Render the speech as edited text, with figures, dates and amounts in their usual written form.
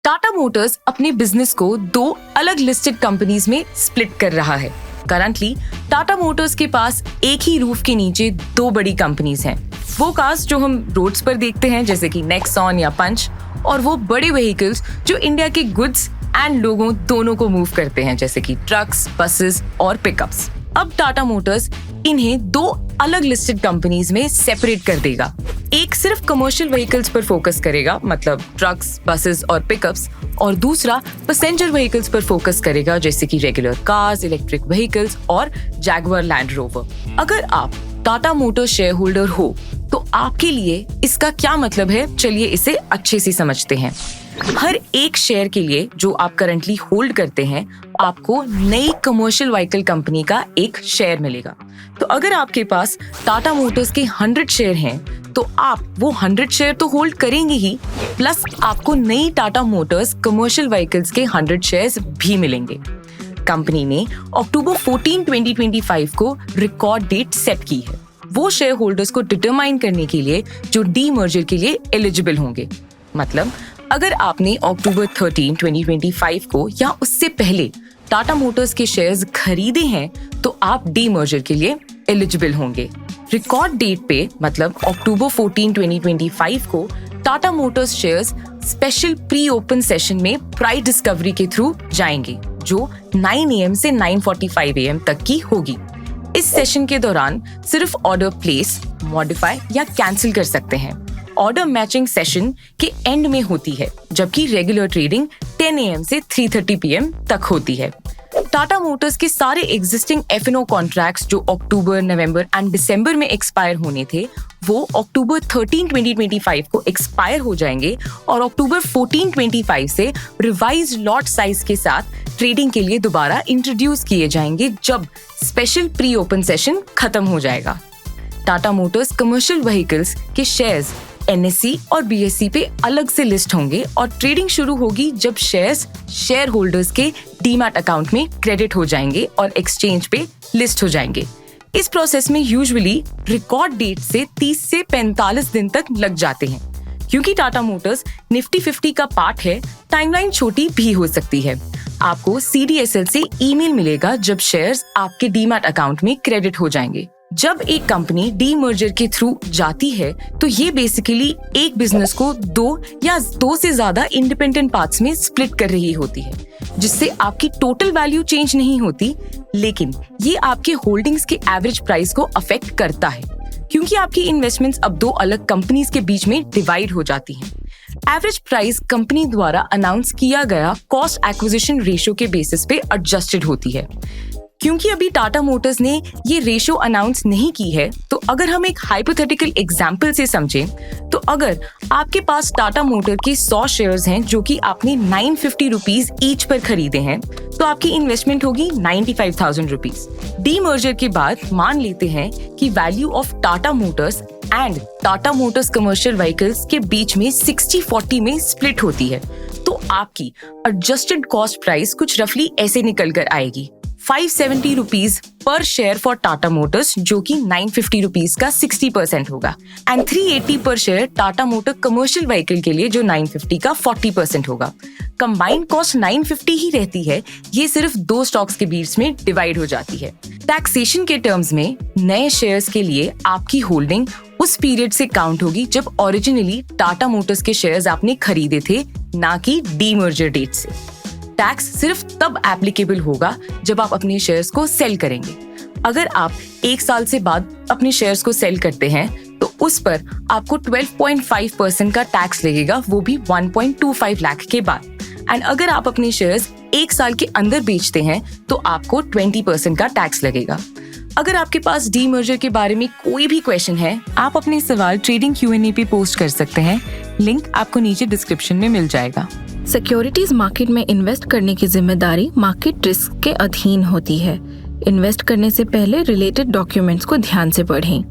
Tata Motors अपने business को दो अलग लिस्टेड कंपनीज में स्प्लिट कर रहा है। करंटली टाटा मोटर्स के पास एक ही रूफ के नीचे दो बड़ी कंपनीज हैं। वो कार्स जो हम रोड्स पर देखते हैं जैसे कि नेक्सॉन या पंच, और वो बड़े व्हीकल्स जो इंडिया के गुड्स एंड लोगों दोनों को मूव करते हैं जैसे कि ट्रक्स, बसेस और पिकअप्स। अब टाटा मोटर्स इन्हें दो अलग लिस्टेड कंपनीज में सेपरेट कर देगा। एक सिर्फ कमर्शियल व्हीकल्स पर फोकस करेगा, मतलब ट्रक्स, बसेस और पिकअप्स, और दूसरा पैसेंजर व्हीकल्स पर फोकस करेगा जैसे कि रेगुलर कार्स, इलेक्ट्रिक व्हीकल्स और जैगुआर लैंड रोवर। अगर आप टाटा मोटर्स शेयर होल्डर हो तो आपके लिए इसका क्या मतलब है, चलिए इसे अच्छे से समझते हैं। हर एक शेयर के लिए जो आप करंटली होल्ड करते हैं, आपको नई कमर्शियल व्हीकल कंपनी का एक शेयर मिलेगा। तो अगर आपके पास टाटा मोटर्स के 100 शेयर हैं, तो आप वो 100 शेयर तो होल्ड करेंगे ही, प्लस आपको नई टाटा मोटर्स कमर्शियल व्हीकल्स के 100 शेयर्स भी मिलेंगे। कंपनी ने अक्टूबर 14, 2025 को रिकॉर्ड डेट सेट की है वो शेयर होल्डर्स को डिटरमाइन करने के लिए जो डीमर्जर के लिए एलिजिबल होंगे। मतलब अगर आपने अक्टूबर 13, 2025 को या उससे पहले टाटा मोटर्स के शेयर्स खरीदे हैं तो आप डीमर्जर के लिए एलिजिबल होंगे। रिकॉर्ड डेट पे मतलब अक्टूबर 14, 2025 को Tata Motors shares special pre open session में प्राइस डिस्कवरी के थ्रू जाएंगे जो 9 AM से 9:45 AM तक की होगी। इस सेशन के दौरान सिर्फ ऑर्डर प्लेस, मॉडिफाई या कैंसिल कर सकते हैं। ऑर्डर मैचिंग सेशन के एंड में होती है, जबकि रेगुलर ट्रेडिंग 10 AM से 3:30 PM तक होती है। टाटा मोटर्स के सारे एग्जिस्टिंग F&O कॉन्ट्रैक्ट्स जो अक्टूबर, नवंबर एंड दिसंबर में एक्सपायर होने थे, वो अक्टूबर 13, 2025 को एक्सपायर हो जाएंगे और अक्टूबर 14, 2025 से रिवाइज्ड लॉट साइज के साथ ट्रेडिंग के लिए दोबारा इंट्रोड्यूस किए जाएंगे जब स्पेशल प्री ओपन सेशन खत्म हो जाएगा। टाटा मोटर्स कमर्शियल व्हीकल्स के शेयर्स NSE और BSE पे अलग से लिस्ट होंगे और ट्रेडिंग शुरू होगी जब शेयर्स शेयर होल्डर्स के डीमैट अकाउंट में क्रेडिट हो जाएंगे और एक्सचेंज पे लिस्ट हो जाएंगे। इस प्रोसेस में यूजुअली रिकॉर्ड डेट से 30 से 45 दिन तक लग जाते हैं। क्योंकि टाटा मोटर्स निफ्टी 50 का पार्ट है, टाइमलाइन छोटी भी हो सकती है। आपको CDSL से ईमेल मिलेगा जब शेयर्स आपके डीमैट अकाउंट में क्रेडिट हो जाएंगे। जब एक कंपनी डीमर्जर के थ्रू जाती है तो ये बेसिकली एक बिजनेस को दो से ज्यादा इंडिपेंडेंट पार्ट्स में स्प्लिट कर रही होती है, जिससे आपकी टोटल वैल्यू चेंज नहीं होती, लेकिन ये आपके होल्डिंग्स के एवरेज प्राइस को अफेक्ट करता है क्योंकि आपकी इन्वेस्टमेंट्स अब दो अलग कंपनीज के बीच में डिवाइड हो जाती हैं। एवरेज प्राइस कंपनी द्वारा अनाउंस किया गया कॉस्ट एक्विजिशन रेशियो के बेसिस पे एडजस्टेड होती है। क्योंकि अभी टाटा मोटर्स ने ये रेशियो अनाउंस नहीं की है, तो अगर हम एक हाइपोथेटिकल एग्जांपल से समझें, तो अगर आपके पास टाटा मोटर के 100 शेयर्स हैं जो कि आपने 950 रुपीज ईच पर खरीदे हैं, तो आपकी इन्वेस्टमेंट होगी 95,000 रुपीज। डीमर्जर के बाद मान लेते हैं कि value of Tata Motors and Tata Motors commercial vehicles के बीच में 60-40 में स्प्लिट होती है, तो आपकी एडजस्टेड कॉस्ट प्राइस कुछ रफली ऐसे निकल कर आएगी 570 rupees per share for Tata Motors, जो कि 950 रुपीज का 60% होगा, एंड 380 पर share Tata motor commercial vehicle के लिए जो 950 का 40% होगा। कंबाइंड कॉस्ट 950 ही रहती है, ये सिर्फ दो स्टॉक्स के बीच में डिवाइड हो जाती है। टैक्सेशन के टर्म्स में नए शेयर्स के लिए आपकी होल्डिंग उस पीरियड से काउंट होगी जब ओरिजिनली टाटा मोटर्स के शेयर्स आपने खरीदे थे, ना कि डीमर्जर डेट से। टैक्स सिर्फ तब एप्लीकेबल होगा जब आप अपने शेयर्स को सेल करेंगे। अगर आप 1 साल से बाद अपने शेयर्स को सेल करते हैं तो उस पर आपको 12.5% का टैक्स लगेगा, वो भी 1.25 लाख के बाद। एंड अगर आप अपने शेयर्स 1 साल के अंदर बेचते हैं तो आपको 20% का टैक्स लगेगा। अगर आपके पास डीमर्जर के बारे में कोई भी क्वेश्चन है, आप अपने सवाल ट्रेडिंग Q&A पे पोस्ट कर सकते हैं। लिंक आपको नीचे डिस्क्रिप्शन में मिल जाएगा। सिक्योरिटीज मार्केट में इन्वेस्ट करने की जिम्मेदारी मार्केट रिस्क के अधीन होती है। इन्वेस्ट करने से पहले रिलेटेड डॉक्यूमेंट्स को ध्यान से पढ़ें।